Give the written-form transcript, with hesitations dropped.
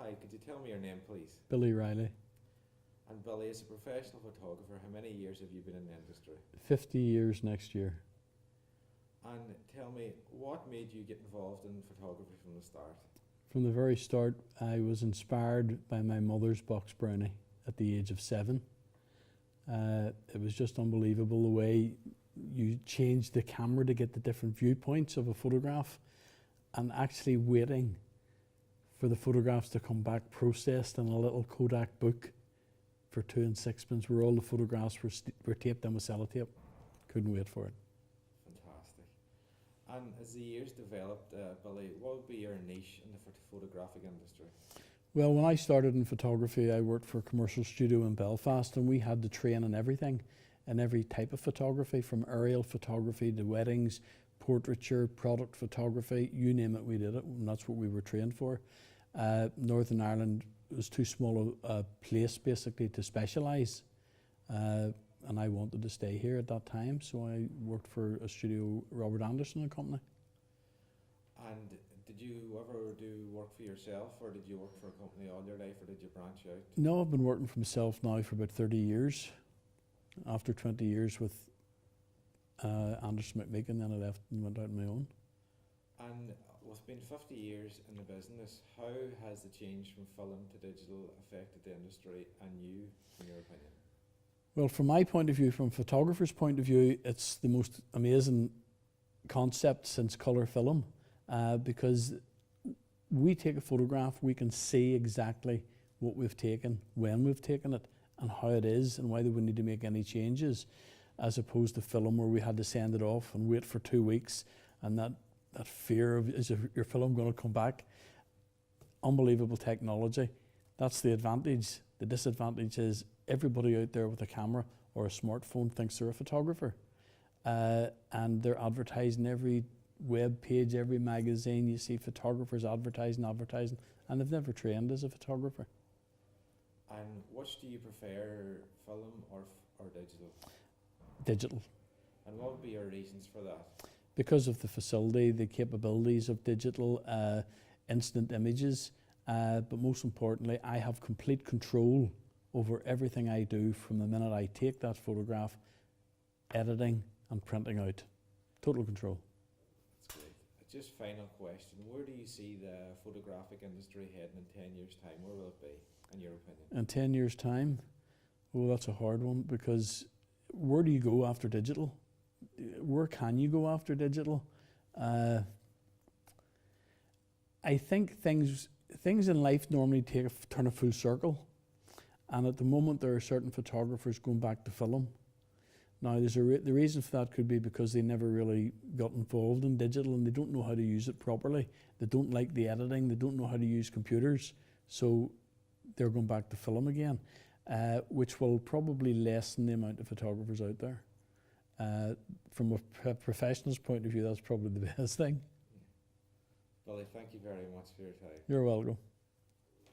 Hi, could you tell me your name, please? Billy Riley. And Billy, as a professional photographer, how many years have you been in the industry? 50 years next year. And tell me, what made you get involved in photography from the start? From the very start, I was inspired by my mother's box brownie at the age of 7. It was just unbelievable the way you changed the camera to get the different viewpoints of a photograph, and actually waiting for the photographs to come back processed in a little Kodak book for 2 and 6pence, where all the photographs were taped in with sellotape. Couldn't wait for it. Fantastic. And as the years developed, Billy, what would be your niche in the photographic industry? Well, when I started in photography, I worked for a commercial studio in Belfast, and we had to train in everything, in every type of photography, from aerial photography to weddings, portraiture, product photography, you name it, we did it, and that's what we were trained for. Northern Ireland was too small a place basically to specialise, and I wanted to stay here at that time, so I worked for a studio, Robert Anderson and Company. And did you ever do work for yourself, or did you work for a company all your life, or did you branch out? No, I've been working for myself now for about 30 years. After 20 years with Anderson McMeekin, then I left and went out on my own. And with being 50 years in the business, how has the change from film to digital affected the industry and you, in your opinion? Well, from my point of view, from a photographer's point of view, it's the most amazing concept since colour film, because we take a photograph, we can see exactly what we've taken, when we've taken it, and how it is, and whether we need to make any changes, as opposed to film where we had to send it off and wait for 2 weeks, and that fear of, is your film going to come back? Unbelievable technology. That's the advantage. The disadvantage is everybody out there with a camera or a smartphone thinks they're a photographer, and they're advertising every web page, every magazine. You see photographers advertising, and they've never trained as a photographer. And which do you prefer, film or digital? Digital. And what would be your reasons for that? Because of the facility, the capabilities of digital, instant images, but most importantly, I have complete control over everything I do from the minute I take that photograph, editing and printing out. Total control. That's great. Just final question, where do you see the photographic industry heading in 10 years' time? Where will it be, in your opinion? In 10 years' time? Well, that's a hard one, because where do you go after digital? Where can you go after digital? I think things in life normally turn a full circle, and at the moment there are certain photographers going back to film. Now, the reason for that could be because they never really got involved in digital and they don't know how to use it properly. They don't like the editing, they don't know how to use computers, so they're going back to film again, which will probably lessen the amount of photographers out there. From a professional's point of view, that's probably the best thing. Billy, thank you very much for your time. You're welcome.